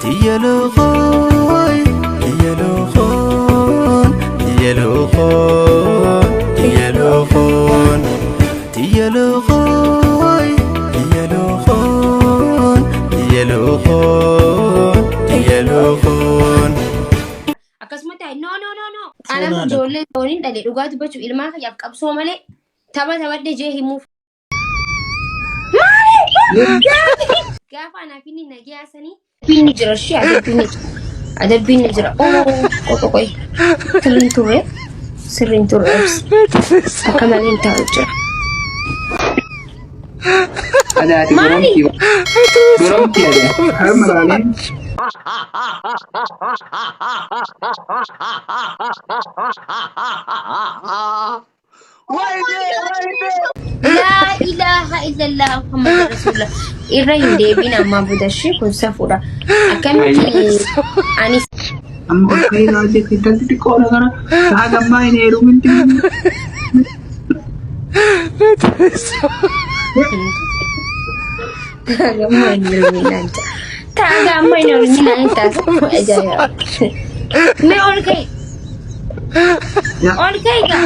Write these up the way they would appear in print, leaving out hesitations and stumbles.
Tiyalokhon, tiyalokhon, tiyalokhon, tiyalokhon, tiyalokhon, tiyalokhon, tiyalokhon, tiyalokhon. Akkasuma ta'i no. Ana ijoollee tooniin dhalee dhugaa dubbachuu ilmaa kiyyaaf qabsoo malee taphatee jee himuuf. Gaafa anaafi inni nagayaasani inni jira shi adabbiin ni jira. Qoy. Sirriin turre akka malee hin taa'u jira. Adaati goromtii ada. Harmaraaleen. La ilaha illallah Muhammad Rasulullah. Irra hin deebiin amma budashi kun safuudha. Akkamitti anis Amma okay laaje kitanti xiqqoo gara hagammaa hin heeruminti. Tagamma hin heeruminanta. Tagamma hin heeruminanta. Ajaa. Me ol kai. Ol kai ka.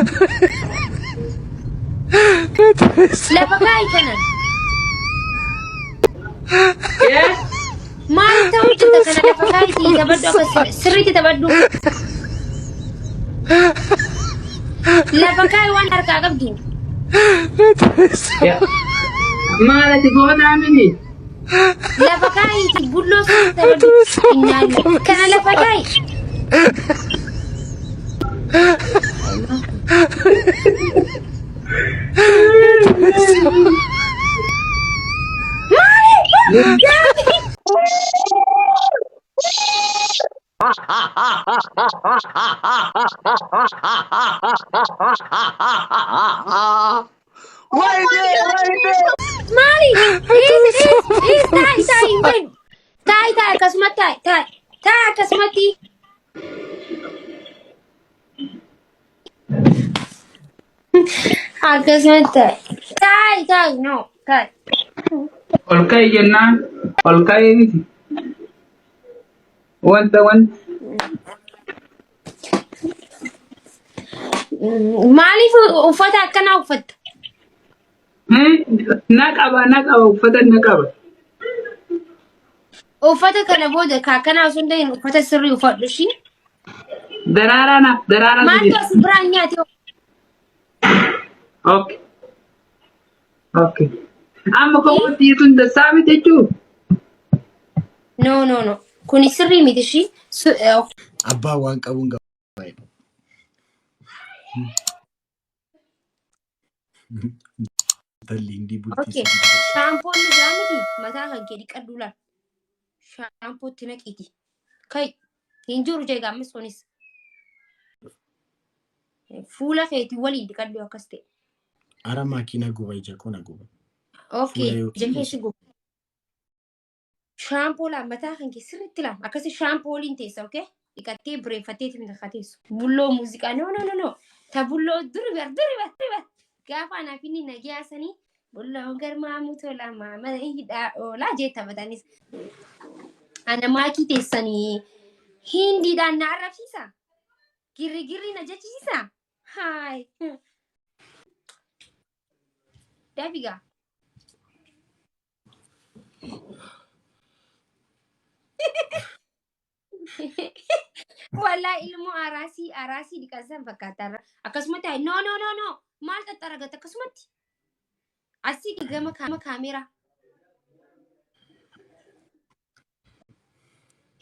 Lafa kai kanan. Maal ta'uu jirta kana lafa kaayitii tabaddu akkasuma sirriitti tabaddu. Lafa kaayi waan harkaa qabdu. Maal ati goonaa mini? Lafa kaayitii bulloo sirriitti tabaddu. Innaalle kana lafa kaayi. Mali, tai akkasuma tai akkasumatti. Akkasumatti tai no tai. Ol kai jennaan ol kai miti. Wanta Maaliif uffata akkanaa uffatta? Naqaba uffata naqaba. Uffata kana booda akkanaa osoo hin ta'in uffata sirrii uffadhu shi. Daraaraan Maaltu as biraan nyaate? Okay. Amma komooti tun dasaa miti jechuudha. No. Kuni sirrii miti shi. Abbaa waan qabuun gaba. Okay. Shaampoon ni jira miti mataa kan kee dhiqadhu laal. Shaampootti naqiti. Kai hin jiru jee gaammis kunis. Fuula keetii waliin dhiqadhu akkas ta'e. Ara makiina guba ija kuna guba. Okay. Ija keessi guba. Shaampoo laa mataa kan kee sirriitti laa. Akkasi shaampooliin teessa okay? Dhiqattee bireeffattee timi kakkateessu. Bulloo muuziqaa no. Ta bulloo duribar. Gaafa anaafi inni nagayaasani bulloo garmaamu tola maamala hidhaa oolaa jee taphatanis. Ana maakii teessanii hindiidhaan na arrabsiisa. Girri na jechisiisa. Haay. Dabiga. Wallahi ilmu arasi dikasan fakkaatan akkasuma ta'i no maal xaxxaragat akkasumatti asii gama kaameraa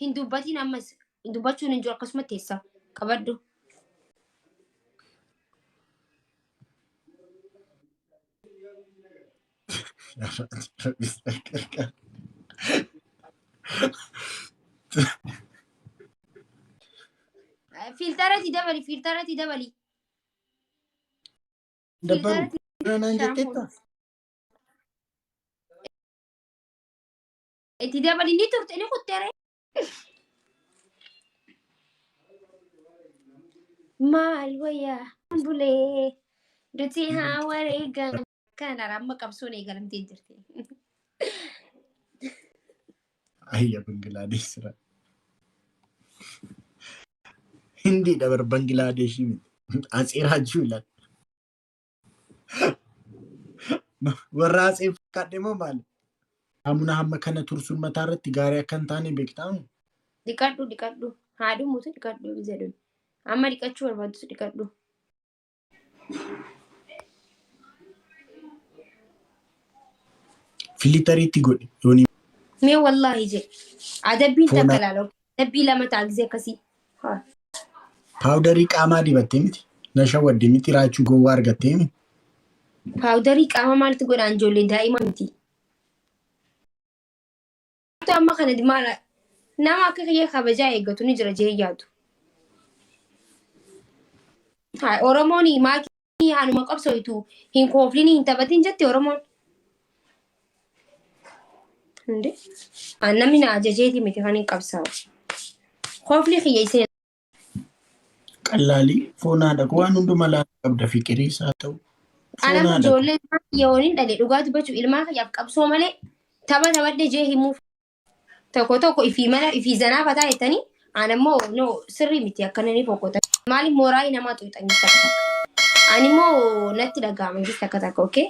hin dubbatiin ammas hin dubbachuun hin jiru akkasuma teessa qabadhu. Filterati dabali. Dabbaru naan jetteetta. Itti dabali ni turte ni kuttere. Maal wayyaa bulee duti haa wareegan kana ramma qabsoon eegalamtee jirti. Ayya Bangladesh ra. Hindi dabar Bangladesh miti. Asii raachuu ilaala. Warra asii fakkaadhe moo maali? Amuna hamma kana tursuun mataa irratti gaarii akka hin taane beektamu. Dhiqadhu. Haadhu mutu dhiqadhu jedhu. Amma dhiqachuu barbaaddu dhiqadhu. Filitariitti godhe yooni. Mee wallahi je. Adabbiin takka laala. Adabbii lama taagizee akkasii. Paawudarii qaamaa dibattee miti. Na shawwadde miti raachuu gowwaa argattee miti. Paawudarii qaama maaltu godhaan ijoollee daa'ima miti. Amma kana maala nama akka kiyya kabajaa eeggatu ni jira jee yaadu. Oromoon maakii haanuma qabsooytu hin koofliin hin taphatin jette Oromoon. Namni na ajajeeti miti kan hin qabsaa'u. Kooflii kiyya isee. Qallaalii foonaadha waan hunduma laata qabda fiqiriis haa ta'u. Ana ijoollee yooniin dhalee dhugaa dubbachuu ilmaa kiyyaaf qabsoo malee taphadhee jee himuuf. Tokko ifii mana ifii zanaa fataa jettanii anammoo no sirrii miti akkananii fokkota. Maaliif mooraa namaa xuuxanii takka. Animmoo natti dhaga'ama takka okay?